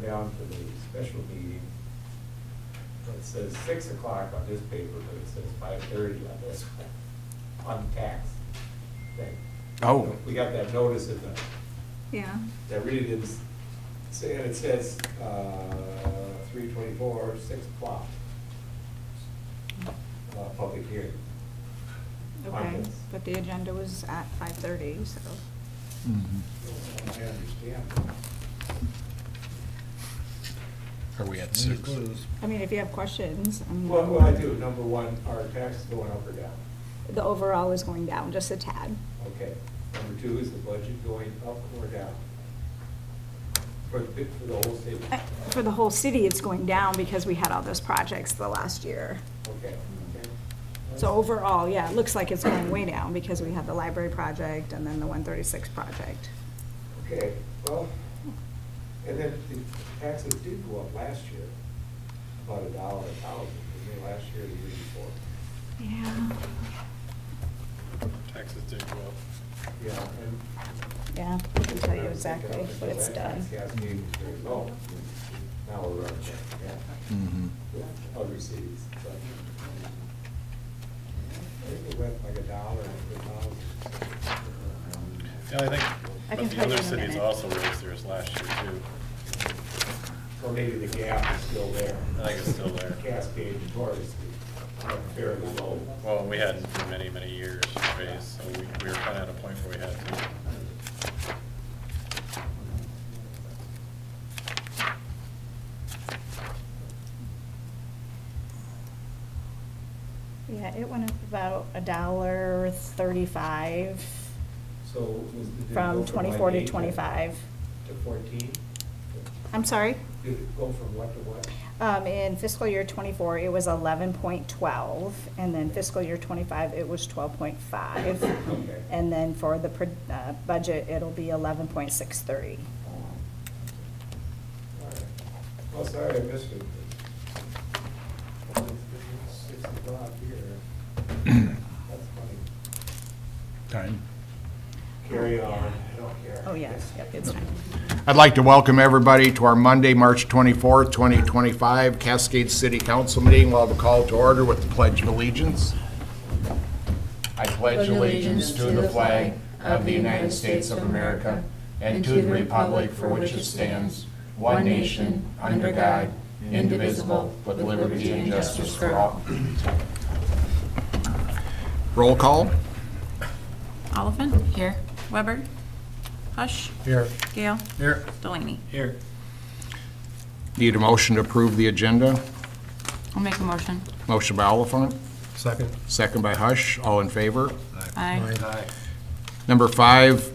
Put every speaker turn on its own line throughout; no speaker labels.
come down to the special meeting, it says 6 o'clock on this paper, but it says 5:30 on this one, on tax thing.
Oh.
We got that notice in the,
Yeah.
that really didn't say, and it says 3:24, 6 o'clock. Public hearing. on
Okay,
this.
but the agenda was at 5:30, so.
I understand.
Are we at 6?
I mean, if you have questions, I mean.
Well, I do. Number one, are taxes going up or down?
The overall is going down just a tad.
Okay. Number two, is the budget going up or down? For the whole city?
For the whole city, it's going down because we had all those projects the last year.
Okay.
So overall, yeah, it looks like it's going way down because we had the library project and then the 136 project.
Okay, well, and then the taxes did go up last year, about $1 a thousand, didn't they, last year or the year before?
Yeah.
Taxes did go up.
Yeah, and.
Yeah, I can tell you exactly what it's done.
Cascade was very low. Now we're running back, yeah,
Mm-hmm.
with other cities, but. I think it went like $1 a thousand.
Yeah, I think,
I can
but the
tell you
other
in a
cities
minute.
also raised theirs last year too.
Or maybe the gap is still there.
I think it's still there.
Cascade and Torres are fairly low.
Well, we hadn't for many, many years raised, so we were kind of at a point where we had to.
Yeah, it went up about $1.35
So was, did it
from
go
24 to
like 8
25.
To 14?
I'm sorry?
Did it go from what to what?
In fiscal year '24, it was 11.12, and then fiscal year '25, it was 12.5.
Okay.
And then for the budget, it'll be 11.63.
All right. Well, sorry I missed it. But it's 6 o'clock here. That's funny.
Time.
Carry on, I don't care.
Oh, yeah, yep, it's fine.
I'd like to welcome everybody to our Monday, March 24th, 2025 Cascade City Council meeting. We'll have a call to order with the Pledge of Allegiance. I pledge allegiance to the flag of the United States of America and to the republic for which it stands, one nation, under God, indivisible, with liberty and justice for all. Roll call.
Oliphant? Here. Weber? Hush?
Here.
Gale?
Here.
Delaney?
Here.
Need a motion to approve the agenda.
I'll make a motion.
Motion by Oliphant,
Second.
second by Hush. All in favor?
Aye.
Aye.
Number 5,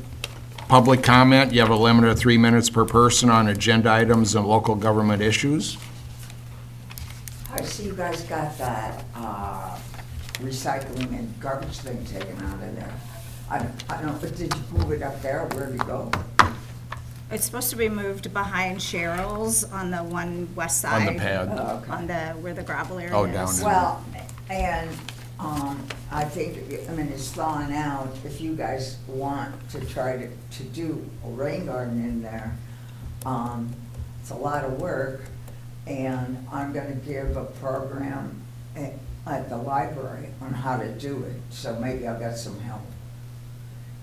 public comment. You have a limit of 3 minutes per person on agenda items and local government issues.
I see you guys got that recycling and garbage thing taken out of there. I don't know, but did you move it up there? Where'd it go?
It's supposed to be moved behind Cheryl's on the one west
On
side.
the pad.
Oh, okay.
On the, where the gravel area is.
Oh, down there.
Well, and I think, I mean, it's thawing out. If you guys want to try to do a rain garden in there, it's a lot of work. And I'm gonna give a program at the library on how to do it, so maybe I'll get some help.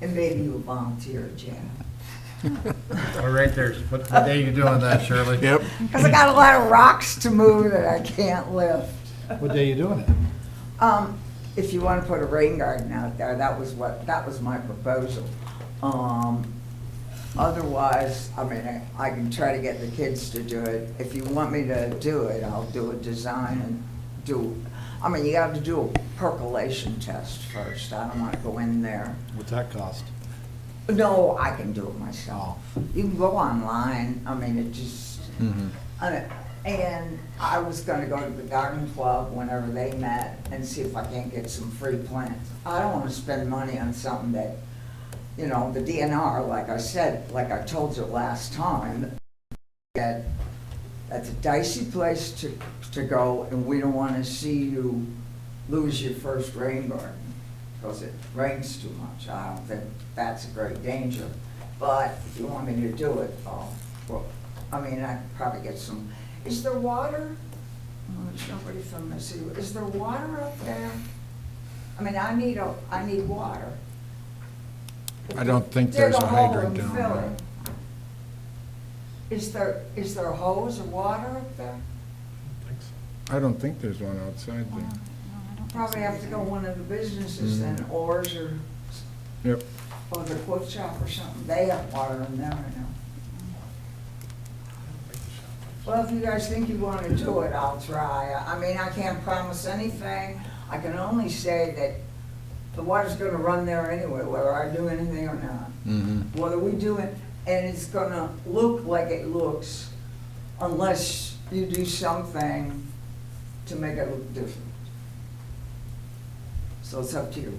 And maybe you'll volunteer, Jan.
All right, there's, what day you doing that, Shirley?
Yep.
Because I got a lot of rocks to move that I can't lift.
What day you doing it?
If you want to put a rain garden out there, that was my proposal. Otherwise, I mean, I can try to get the kids to do it. If you want me to do it, I'll do a design and I mean, you have to do a percolation test first. I don't want to go in there.
What's that cost?
No, I can do it myself. You can go online, I mean, it just, and I was gonna go to the garden club whenever they met and see if I can't get some free plants. I don't wanna spend money on something that, you know, the DNR, like I said, like I told you last time, that's a dicey place to go, and we don't wanna see you lose your first rain garden because it rains too much. I don't think that's a great danger. But if you want me to do it, I mean, I could probably get some, is there water? Oh, there's nobody from the city, is there water up there? I mean, I need water.
I don't think
Dig
there's a
hole
hydrant
and
down
fill
there.
it. Is there a hose of water up there?
I don't think there's one outside there.
Probably have to go one of the businesses then, Oars or
Yep.
the quote shop or something, they have water in there, I know. Well, if you guys think you wanna do it, I'll try. I mean, I can't promise anything. I can only say that the water's gonna run there anyway, whether I do anything or not.
Mm-hmm.
Whether we do it, and it's gonna look like it looks unless you do something to make it look different. So it's up to you.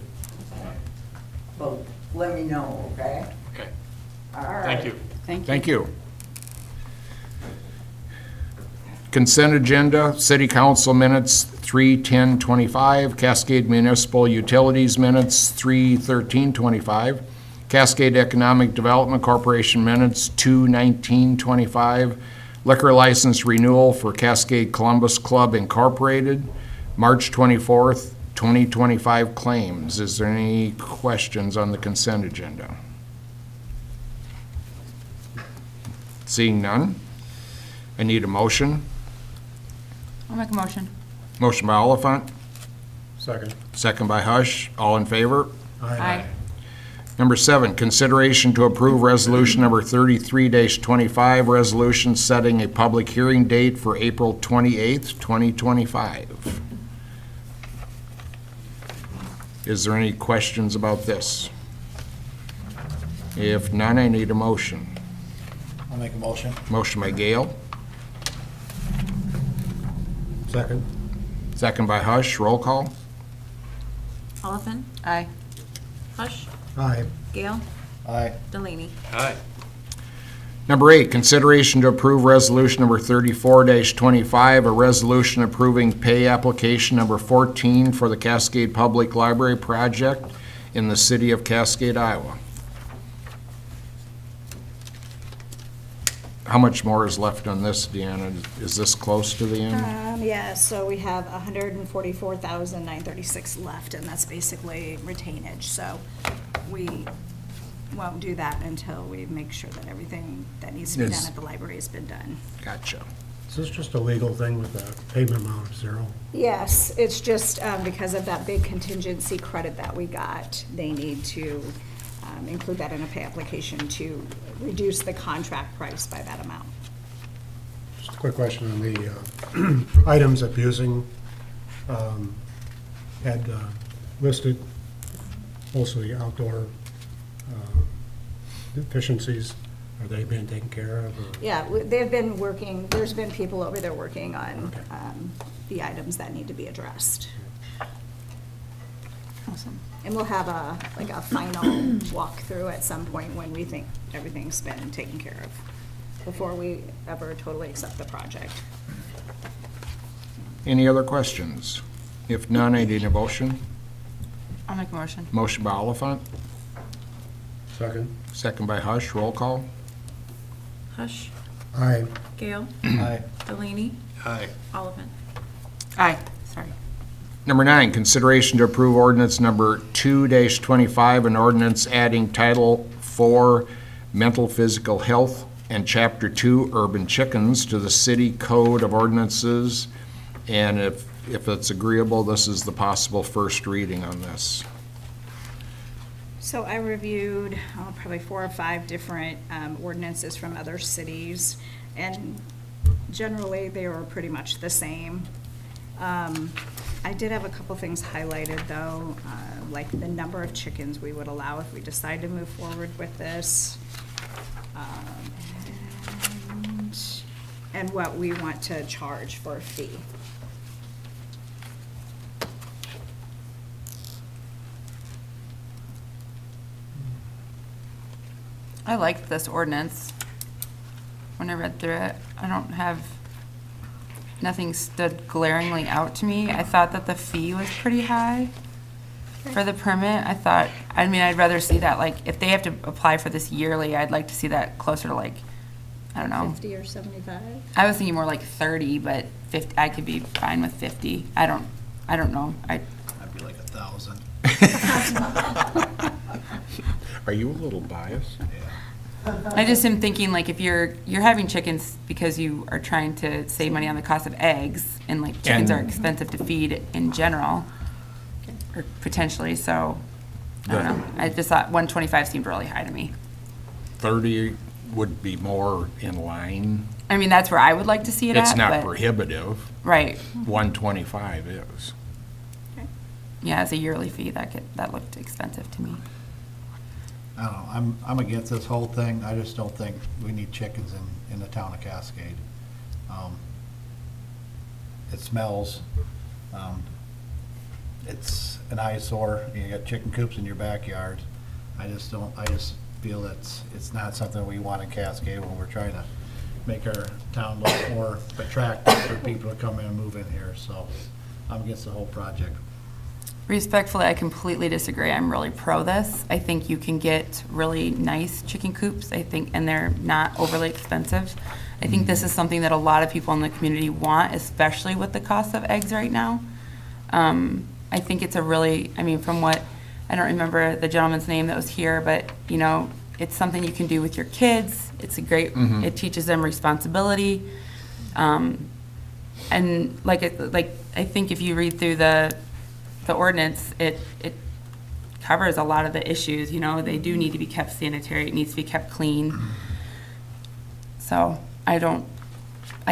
But let me know, okay?
Okay,
All right.
thank you.
Thank you. Consent agenda, city council minutes 3/10/25, Cascade Municipal Utilities minutes 3/13/25, Cascade Economic Development Corporation minutes 2/19/25, liquor license renewal for Cascade Columbus Club Incorporated, March 24th, 2025 claims. Is there any questions on the consent agenda? Seeing none, I need a motion.
I'll make a motion.
Motion by Oliphant,
Second.
second by Hush. All in favor?
Aye.
Number 7, consideration to approve resolution number 33-25, resolution setting a public hearing date for April 28th, 2025. Is there any questions about this? If none, I need a motion.
I'll make a motion.
Motion by Gale,
Second.
second by Hush. Roll call.
Oliphant? Aye. Hush?
Aye.
Gale?
Aye.
Delaney?
Aye.
Number 8, consideration to approve resolution number 34-25, a resolution approving pay application number 14 for the Cascade Public Library project in the city of Cascade, Iowa. How much more is left on this, Deanna? Is this close to the end?
Yeah, so we have 144,936 left, and that's basically retainage, so we won't do that until we make sure that everything that needs to be
Yes.
done at the library has been done.
Gotcha.
Is this just a legal thing with the payment amount of zero?
Yes, it's just because of that big contingency credit that we got, they need to include that in a pay application to reduce the contract price by that amount.
Just a quick question on the items that Busing had listed, mostly outdoor deficiencies. Are they being taken care of? or-
Yeah, they've been working, there's been people over there working on
Okay.
the items that need to be addressed.
Awesome.
And we'll have a final walkthrough at some point when we think everything's been taken care of, before we ever totally accept the project.
Any other questions? If none, I need a motion.
I'll make a motion.
Motion by Oliphant,
Second.
second by Hush. Roll call.
Hush?
Aye.
Gale?
Aye.
Delaney?
Aye.
Oliphant? Aye, sorry.
Number 9, consideration to approve ordinance number 2-25, an ordinance adding Title 4 Mental Physical Health and Chapter 2 Urban Chickens to the City Code of Ordinances. And if it's agreeable, this is the possible first reading on this.
So I reviewed probably 4 or 5 different ordinances from other cities, and generally they were pretty much the same. I did have a couple things highlighted though, like the number of chickens we would allow if we decide to move forward with this. And what we want to charge for a fee.
I liked this ordinance. When I read through it, I don't have, nothing stood glaringly out to me. I thought that the fee was pretty high for the permit. I'd rather see that, like, if they have to apply for this yearly, I'd like to see that closer to like I don't know.
50 or 75?
I was thinking more like 30, but 50, I could be fine with 50. I don't know.
I'd be like 1,000.
Are you a little biased?
I just am thinking, like, if you're having chickens because you are trying to save money on the cost of eggs, and like chickens are
And-
expensive to feed in general, or potentially, so, I don't know. I just thought 125 seemed really high to me.
30 would be more in line.
I mean, that's where I would like to see it at,
It's not
but-
prohibitive.
Right,
125 is.
yeah, as a yearly fee, that looked expensive to me.
I don't know, I'm against this whole thing. I just don't think we need chickens in the town of Cascade. It smells. It's an eyesore. You got chicken coops in your backyard. I just feel it's not something we want in Cascade when we're trying to make our town look more attractive for people to come in and move in here. So I'm against the whole project.
Respectfully, I completely disagree. I'm really pro this. I think you can get really nice chicken coops, I think, and they're not overly expensive. I think this is something that a lot of people in the community want, especially with the cost of eggs right now. I think it's a really, I mean, from what, I don't remember the gentleman's name that was here, but, you know, it's something you can do with your kids. It's a great, it teaches them responsibility. And like I think if you read through the ordinance, it covers a lot of the issues, you know, they do need to be kept sanitary, it needs to be kept clean. So I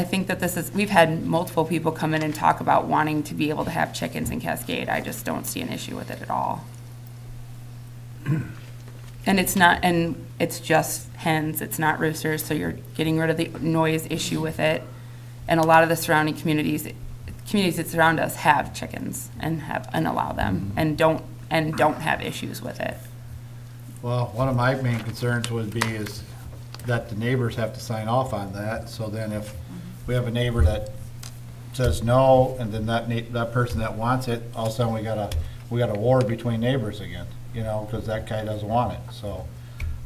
think that this is, we've had multiple people come in and talk about wanting to be able to have chickens in Cascade. I just don't see an issue with it at all. And it's just hens, it's not roosters, so you're getting rid of the noise issue with it. And a lot of the surrounding communities that surround us have chickens and allow them and don't have issues with it.
Well, one of my main concerns would be is that the neighbors have to sign off on that. So then if we have a neighbor that says no, and then that person that wants it, all of a sudden we got a war between neighbors again, you know, because that guy doesn't want it. So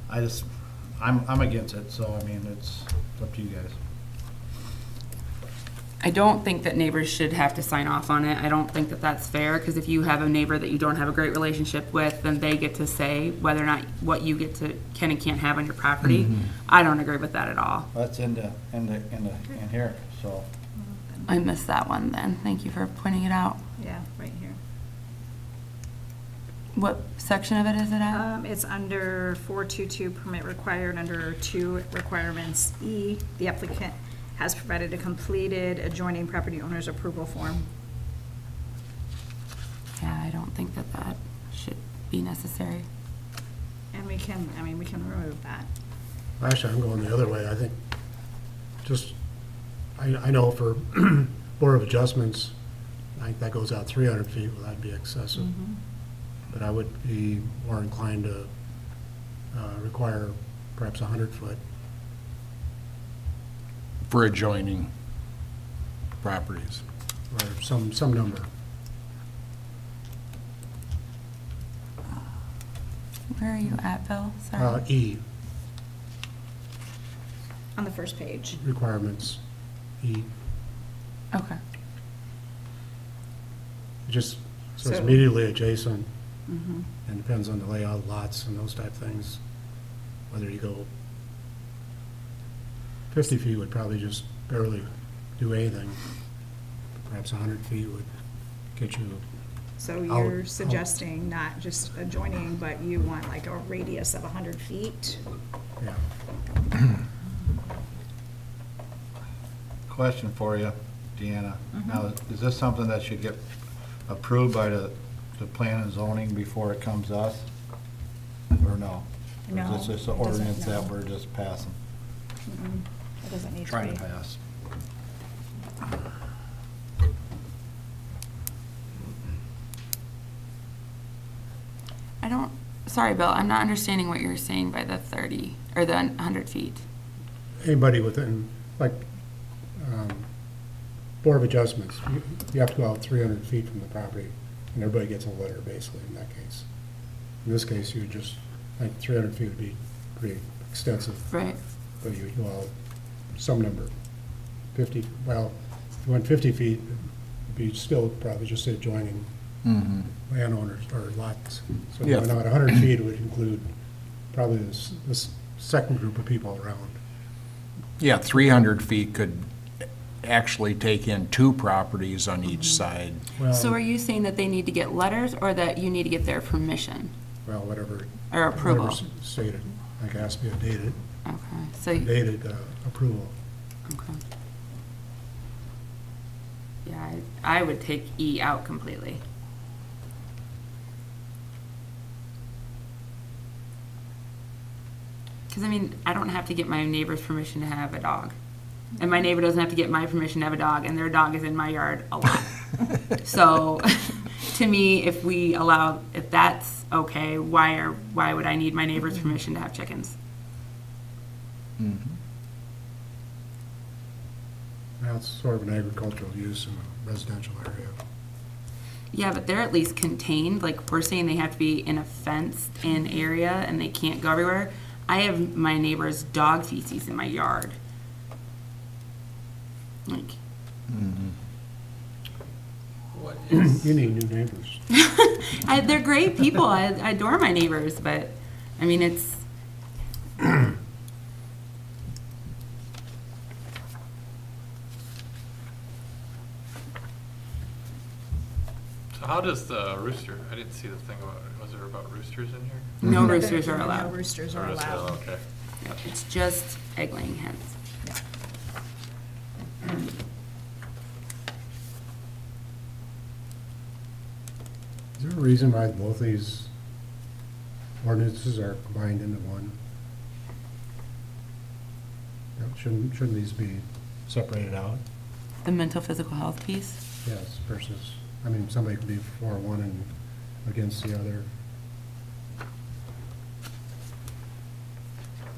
I'm against it. So, I mean, it's up to you guys.
I don't think that neighbors should have to sign off on it. I don't think that that's fair, because if you have a neighbor that you don't have a great relationship with, then they get to say whether or not what you get to can and can't have on your property. I don't agree with that at all.
That's in here, so.
I missed that one then. Thank you for pointing it out.
Yeah, right here.
What section of it is it at?
It's under 422 permit required, under 2 requirements. E, the applicant has provided a completed adjoining property owner's approval form.
Yeah, I don't think that should be necessary.
And we can remove that.
Actually, I'm going the other way. I think I know for Board of Adjustments, I think that goes out 300 feet, well, that'd be excessive. But I would be more inclined to require perhaps 100 foot.
For adjoining properties.
Or some number.
Where are you at, Bill? Sorry.
E,
On the first page.
requirements, E.
Okay.
Just, so it's
So-
immediately adjacent,
Mhm.
and depends on the layout of lots and those type things. Whether you go 50 feet would probably just barely do anything. Perhaps 100 feet would get you,
So
I'll-
you're
I'll-
suggesting not just adjoining, but you want like a radius of 100 feet?
yeah.
Question for you, Deanna. Now, is this something that should get approved by the plan and zoning before it comes to us? Or no?
No,
Or is this just an
it doesn't,
ordinance that
no.
we're just passing,
It doesn't need to
trying
be.
to pass?
Sorry, Bill, I'm not understanding what you're saying by the 30, or the 100 feet.
Anybody within, like, Board of Adjustments, you have to go out 300 feet from the property, and everybody gets a letter, basically, in that case. In this case, you would just, like, 300 feet would be pretty extensive,
Right.
but you would go out some number. 50, well, if you went 50 feet, it'd be still probably just adjoining landowners or lots. So if you
Yeah.
went out 100 feet, it would include probably this second group of people around.
Yeah, 300 feet could actually take in 2 properties on each side.
So are
Well,
you saying that they need to get letters or that you need to get their permission
well, whatever.
or approval?
whatever's stated, like it has to be a
Okay, so,
dated approval.
okay. Yeah, I would take E out completely. Because, I mean, I don't have to get my neighbor's permission to have a dog. And my neighbor doesn't have to get my permission to have a dog, and their dog is in my yard a lot. So, to me, if we allow, if that's okay, why would I need my neighbor's permission to have chickens?
That's sort of an agricultural use in a residential area.
Yeah, but they're at least contained, like, we're saying they have to be in a fenced-in area and they can't go everywhere. I have my neighbor's dog feces in my yard. Like,
What is,
You need new neighbors.
they're great people, I adore my neighbors, but, I mean, it's,
so how does the rooster, I didn't see the thing about, was there about roosters in here?
no roosters are
No
allowed.
roosters
Or
are
is it-
allowed.
Okay.
Yep, it's just egg-laying hens.
Is there a reason why both these ordinances are combined into one? Shouldn't these be separated out?
The mental physical health piece?
Yes, versus, I mean, somebody could be for one and against the other.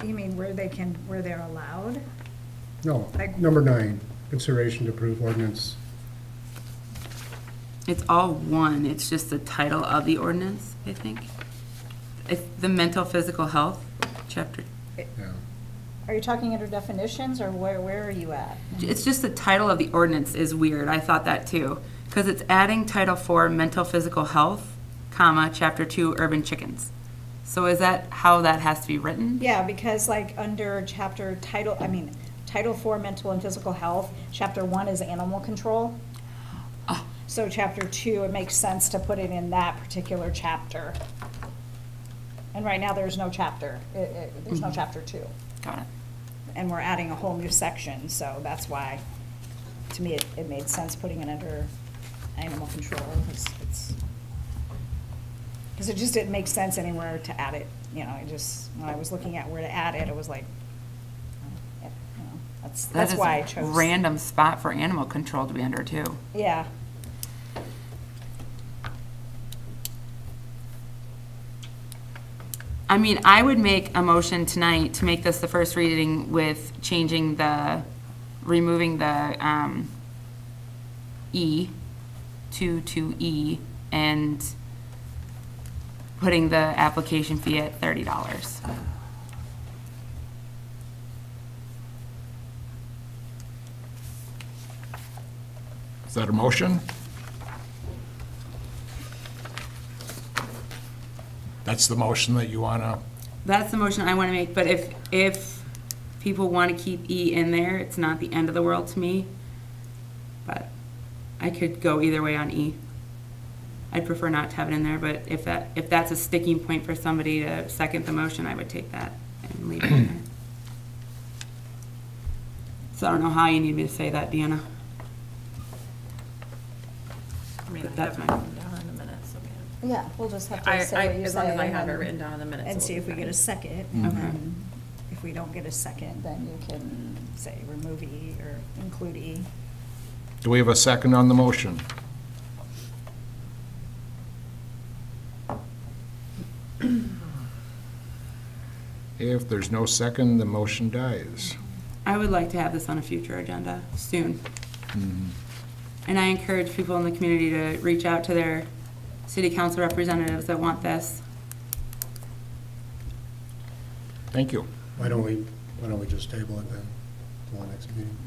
You mean where they're allowed?
No,
Like-
number 9, consideration to approve ordinance.
It's all one, it's just the title of the ordinance, I think. It's the mental physical health chapter.
Yeah.
Are you talking under definitions, or where are you at?
It's just the title of the ordinance is weird. I thought that too. Because it's adding Title IV, mental physical health, comma, Chapter 2, urban chickens. So is that how that has to be written?
Yeah, because like under Title IV, mental and physical health, Chapter 1 is animal control.
Oh.
So Chapter 2, it makes sense to put it in that particular chapter. And right now, there's no chapter, there's no Chapter 2.
Got it.
And we're adding a whole new section, so that's why, to me, it made sense putting it under animal control. Because it just didn't make sense anywhere to add it, when I was looking at where to add it, it was like, that's
That is
why I
a
chose.
random spot for animal control to be under too.
Yeah.
I mean, I would make a motion tonight to make this the first reading with removing the E to E and putting the application fee at $30.
Is that a motion? That's the motion that you want to,
That's the motion I want to make, but if people want to keep E in there, it's not the end of the world to me. But I could go either way on E. I'd prefer not to have it in there, but if that's a sticking point for somebody to second the motion, I would take that and leave it in there. So I don't know how you need me to say that, Deanna.
I mean,
But
I
that's
have it
my-
written down in the minutes, I mean.
Yeah, we'll just have
I-
to say what you
as long as
say
I
and
have it
then-
written down in the minutes,
And
it'll
see
be
if we get a
fine.
second.
Okay.
And then if we don't get a second, then you can say remove E or include E.
do we have a second on the motion? If there's no second, the motion dies.
I would like to have this on a future agenda soon. And I encourage people in the community to reach out to their city council representatives that want this.
Thank you.
Why don't we just table it then? till the next meeting.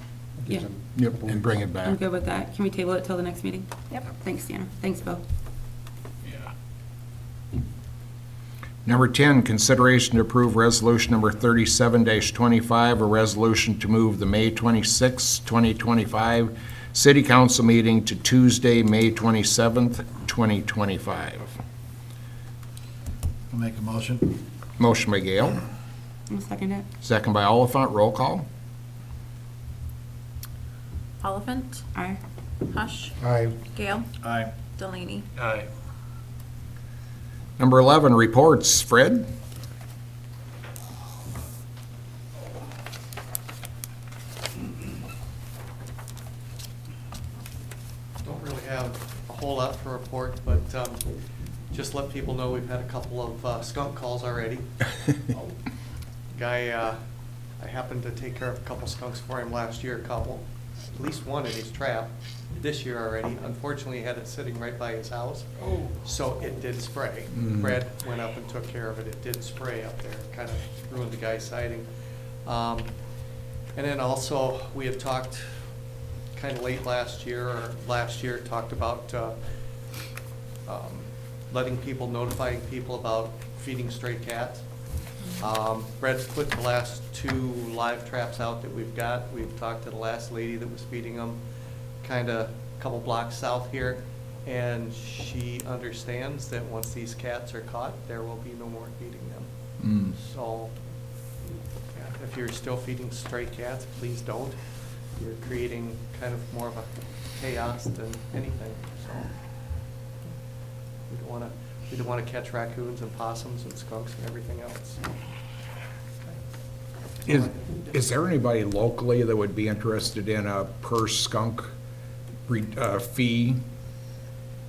Yeah.
Gives them a
Yep,
couple
and
weeks.
bring it
I'm
back.
good with that. Can we table it till the next meeting?
Yep.
Thanks, Deanna. Thanks, Bill.
Number 10, consideration to approve resolution number 37-25, a resolution to move the May 26, 2025 city council meeting to Tuesday, May 27th, 2025.
I'll make a motion.
Motion by Gale,
I'll second it.
second by Oliphant, roll call.
Oliphant,
Aye.
Hush,
Aye.
Gale,
Aye.
Delaney.
Aye.
Number 11, reports. Fred?
Don't really have a whole lot for report, but just let people know we've had a couple of skunk calls already. Guy, I happened to take care of a couple skunks for him last year, at least one in his trap this year already. Unfortunately, he had it sitting right by his house, so it did spray. Brad went up and took care of it. It did spray up there, kind of ruined the guy's siding. And then also, we had talked kind of late last year, talked about notifying people about feeding stray cats. Brad's put the last 2 live traps out that we've got. We've talked to the last lady that was feeding them, kind of a couple blocks south here, and she understands that once these cats are caught, there will be no more feeding them. So, yeah, if you're still feeding stray cats, please don't. You're creating kind of more of a chaos than anything, so. We don't want to catch raccoons and possums and skunks and everything else.
Is there anybody locally that would be interested in a per skunk fee?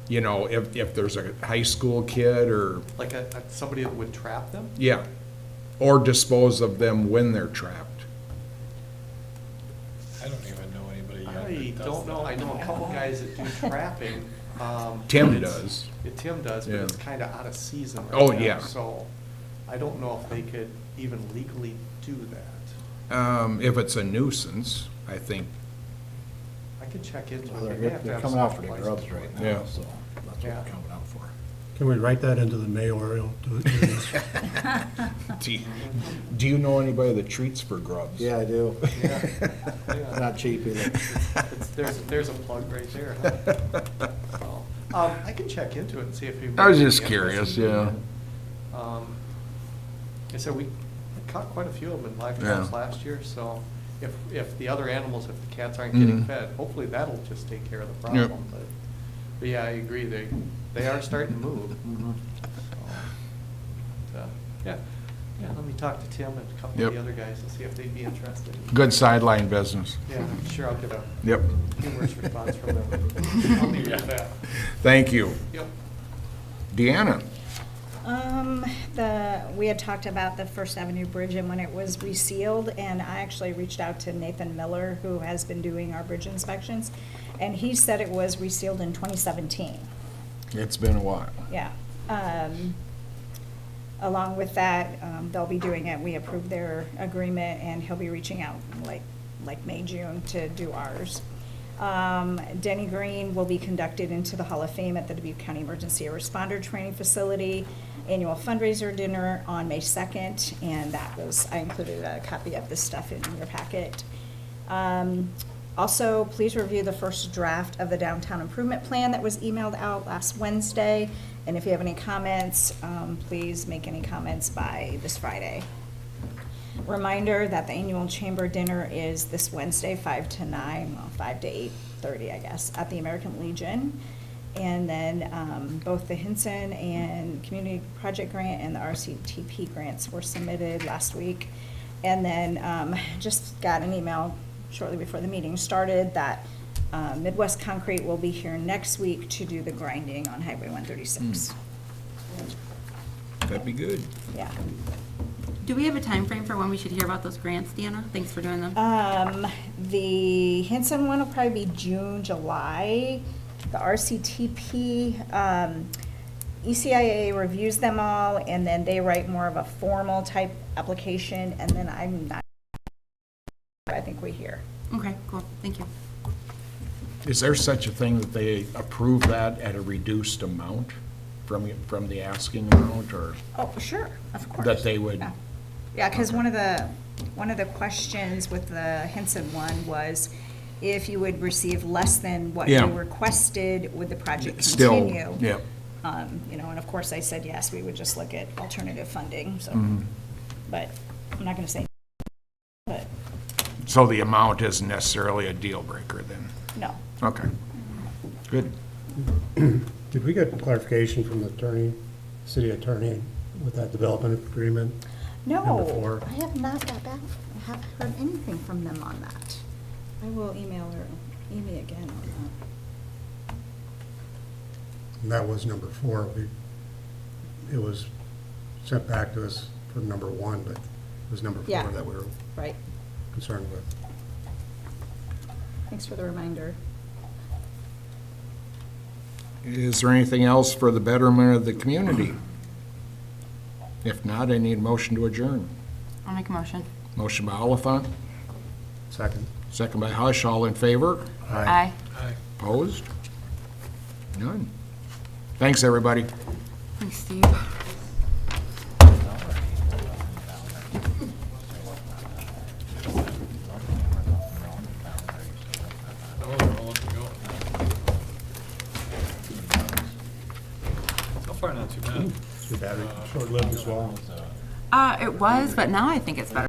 You know, if there's a high school kid or,
Like somebody that would trap them?
yeah, or dispose of them when they're trapped?
I don't even know anybody yet
I
that does
don't know.
that.
I know a couple guys that do trapping.
Tim
but it's-
does.
Tim does, but
Yeah.
it's kind of out of season right
Oh,
now,
yeah.
So I don't know if they could even legally do that.
If it's a nuisance, I think,
I could check into it.
Well,
They may
they're
have to
they're
have
coming
some
out for the
license
grubs
for
right
it.
now,
Yeah.
so that's what
Yeah.
they're coming out for.
Can we write that into the mayoral?
do you know anybody that treats for grubs?
Yeah, I do.
Yeah. Yeah.
Not cheap either.
There's a plug right there. Huh? So, I can check into it and see if you.
I was just curious, yeah.
I said we caught quite a few of them in live
Yeah.
traps last year, so if the other animals, if the cats aren't getting
Mhm.
fed, hopefully that'll just take care of the
Yep.
problem. But yeah, I agree, they are starting to move.
Mhm.
So, yeah, let me talk to Tim and a couple of
Yep.
the other guys and see if they'd be interested.
Good sideline business.
Yeah, I'm sure I'll get a
Yep.
humorous response from them. I'll leave it at that.
Thank you.
Yep.
Deanna?
We had talked about the First Avenue Bridge and when it was resealed, and I actually reached out to Nathan Miller, who has been doing our bridge inspections, and he said it was resealed in 2017.
It's been a while.
Yeah. Along with that, they'll be doing it, we approved their agreement, and he'll be reaching out like May, June to do ours. Denny Green will be conducted into the Hall of Fame at the Dubuque County Emergency Responder Training Facility. Annual fundraiser dinner on May 2nd, and I included a copy of this stuff in your packet. Also, please review the first draft of the downtown improvement plan that was emailed out last Wednesday. And if you have any comments, please make any comments by this Friday. Reminder that the annual chamber dinner is this Wednesday, 5 to 9, well, 5 to 8:30, I guess, at the American Legion. And then both the Hinson and Community Project Grant and the RCTP grants were submitted last week. And then just got an email shortly before the meeting started that Midwest Concrete will be here next week to do the grinding on Highway 136.
That'd be good.
Yeah.
Do we have a time frame for when we should hear about those grants, Deanna? Thanks for doing them.
The Hinson one will probably be June, July. The RCTP, ECIA reviews them all, and then they write more of a formal type application, and then I think we we hear.
Okay, cool, thank you.
Is there such a thing that they approve that at a reduced amount from the asking amount, or
Oh, sure, of course.
that they would?
Yeah. Yeah, because one of the questions with the Henson one was if you would receive less than what you
Yeah.
requested, would the project
Still,
continue?
yeah.
You know, and of course I said yes, we would just look at alternative funding, so.
Mhm.
But I'm not gonna say, but,
So the amount isn't necessarily a deal breaker then?
no.
Okay, good.
Did we get clarification from the attorney, city attorney, with that development agreement? Number 4.
I have not got back, I haven't heard anything from them on that. I will email Amy again on that.
And that was number 4. It was sent back to us for number 1, but it was number 4
Yeah.
that we were
Right,
concerned with.
thanks for the reminder.
Is there anything else for the betterment of the community? If not, I need a motion to adjourn.
I'll make a motion.
Motion by Oliphant,
Second.
second by Hush, all in favor?
Aye.
Aye.
Opposed? None. Thanks, everybody.
Thanks, Steve.
Oh, we're all looking good. So far, not too bad.
Your battery short-lived as well.
It was, but now I think it's better.